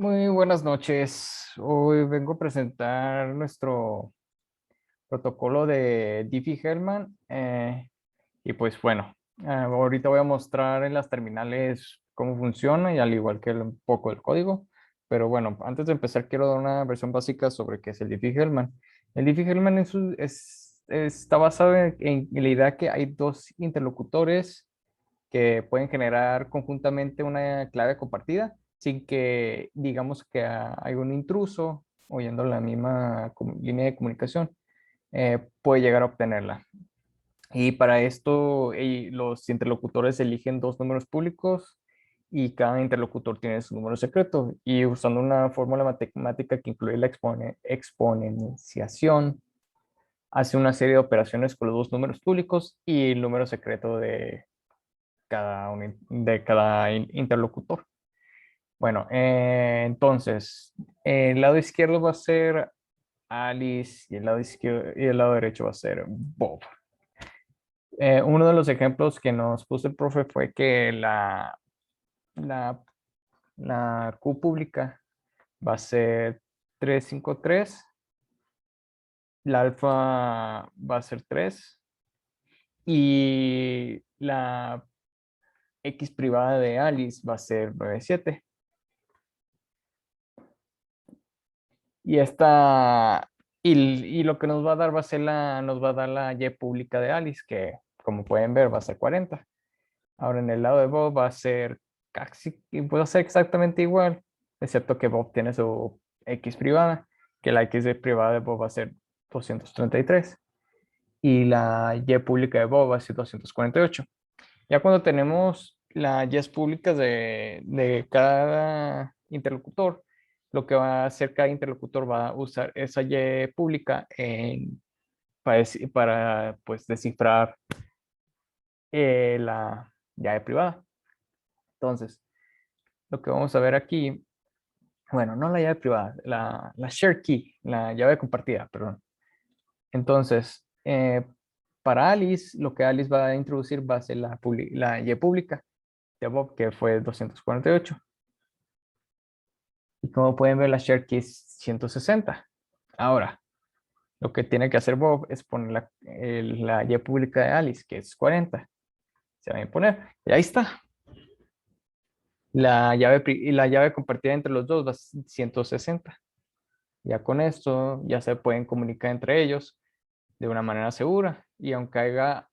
Muy buenas noches. Hoy vengo a presentar nuestro protocolo de Diffie-Hellman. Y pues bueno, ahorita voy a mostrar en las terminales cómo funciona y al igual que un poco el código. Pero bueno, antes de empezar quiero dar una versión básica sobre qué es el Diffie-Hellman. El Diffie-Hellman está basado en la idea que hay dos interlocutores que pueden generar conjuntamente una clave compartida sin que digamos que hay un intruso oyendo la misma línea de comunicación puede llegar a obtenerla. Y para esto los interlocutores eligen dos números públicos y cada interlocutor tiene su número secreto. Y usando una fórmula matemática que incluye la exponenciación, hace una serie de operaciones con los dos números públicos y el número secreto de cada interlocutor. Bueno, entonces, el lado izquierdo va a ser Alice y el lado izquierdo y el lado derecho va a ser Bob. Uno de los ejemplos que nos puso el profe fue que la, la Q pública va a ser 353, la alfa va a ser 3 y la X privada de Alice va a ser 97. Y esta, y lo que nos va a dar nos va a dar la Y pública de Alice, que como pueden ver va a ser 40. Ahora en el lado de Bob va a ser casi, puede ser exactamente igual, excepto que Bob tiene su X privada, que la X de privada de Bob va a ser 233 y la Y pública de Bob va a ser 248. Ya cuando tenemos las Y públicas de cada interlocutor, lo que va a hacer cada interlocutor va a usar esa Y pública para pues, descifrar la llave privada. Entonces, lo que vamos a ver aquí, bueno, no la llave privada, la share key, la llave compartida, perdón. Entonces, para Alice, lo que Alice va a introducir va a ser la Y pública de Bob, que fue 248. Y como pueden ver, la share key es 160. Ahora, lo que tiene que hacer Bob es poner la Y pública de Alice, que es 40. Se va a poner. Y ahí está. Y la llave compartida entre los dos va a ser 160. Ya con esto, ya se pueden comunicar entre ellos de una manera segura. Y aunque haya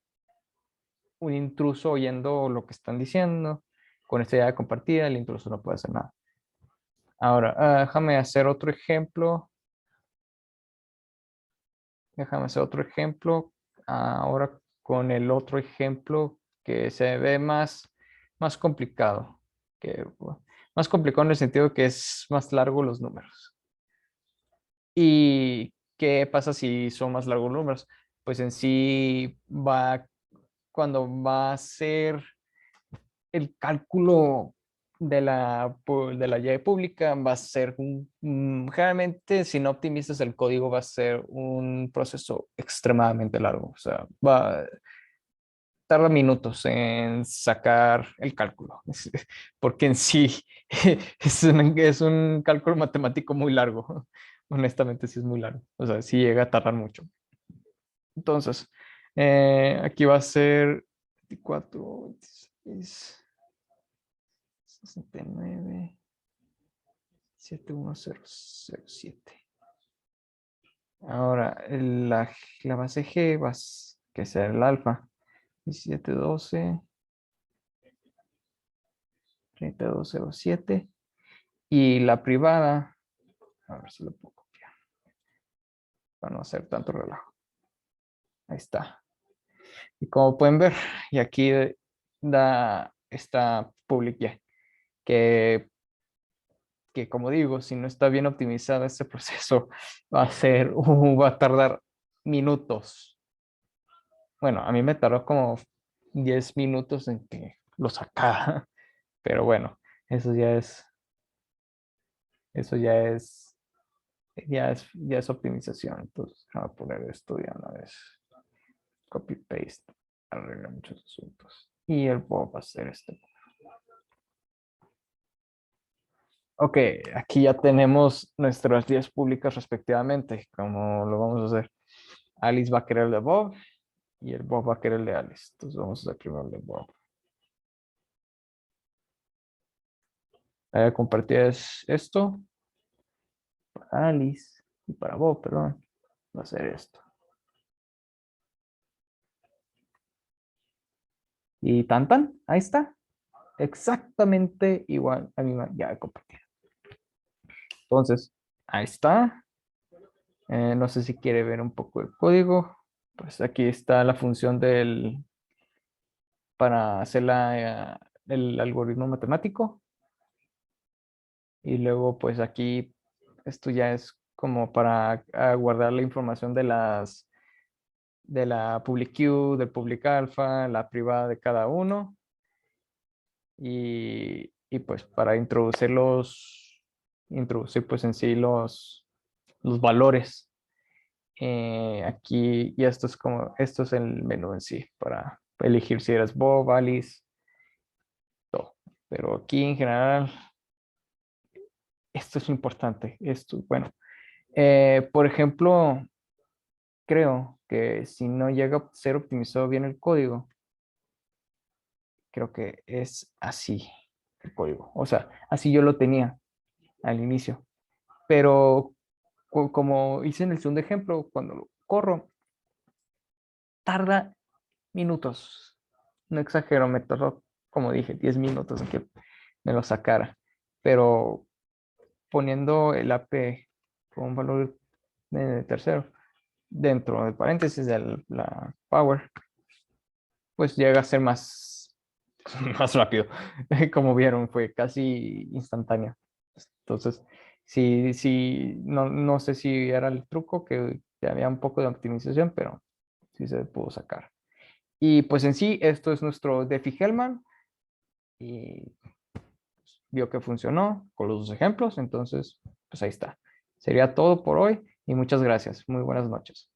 un intruso oyendo lo que están diciendo, con esta llave compartida, el intruso no puede hacer nada. Ahora, déjame hacer otro ejemplo. Déjame hacer otro ejemplo. Ahora con el otro ejemplo que se ve más complicado. Bueno, más complicado en el sentido que es más largo los números. ¿Y qué pasa si son más largos los números? Pues en sí cuando va a ser el cálculo de la llave pública va a ser generalmente si no optimizas el código va a ser un proceso extremadamente largo, o sea, tarda minutos en sacar el cálculo, porque en sí es un cálculo matemático muy largo, honestamente sí es muy largo, o sea, sí llega a tardar mucho. Entonces, aquí va a ser 24, 26. 69 71007. Ahora, la base G va a que ser el alfa. 1712 3207. Y la privada, a ver si lo puedo copiar para no hacer tanto relajo. Ahí está. Y como pueden ver, y aquí da esta publicidad que como digo, si no está bien optimizado este proceso, va a tardar minutos. Bueno, a mí me tardó como 10 minutos en que lo sacara, pero bueno, eso eso ya es optimización. Entonces, voy a poner esto de una vez. Copy paste, arregla muchos asuntos. Y el puedo hacer este. Ok, aquí ya tenemos nuestras 10 públicas respectivamente. ¿Cómo lo vamos a hacer? Alice va a querer el de Bob y el Bob va a querer el de Alice. Entonces vamos a hacer primero el de Bob. Compartir es esto para Alice y para Bob, perdón. Va a ser esto. Y tan tan, ahí está. Exactamente igual a mi ya compartí. Entonces, ahí está. No sé si quiere ver un poco el código. Pues aquí está la función para hacer el algoritmo matemático. Y luego, pues aquí, esto ya es como para guardar la información de la public queue, del public alpha, la privada de cada uno. Y pues para introducir pues en sí los valores. Aquí, y esto es el menú en sí, para elegir si eres Bob, Alice, todo. Pero aquí en general, esto es importante. Esto, bueno, por ejemplo, creo que si no llega a ser optimizado bien el código, creo que es así el código. O sea, así yo lo tenía al inicio. Pero como hice en el segundo ejemplo, cuando lo corro, tarda minutos. No exagero, me tardó, como dije, 10 minutos en que me lo sacara. Pero poniendo el AP con un valor de tercero dentro de paréntesis de la power, pues llega a ser más, más rápido. Como vieron, fue casi instantáneo. Entonces, sí, no, no sé si era el truco, que había un poco de optimización, pero sí se pudo sacar. Y pues en sí, esto es nuestro Diffie-Hellman y vio que funcionó con los dos ejemplos, entonces, pues ahí está. Sería todo por hoy y muchas gracias. Muy buenas noches.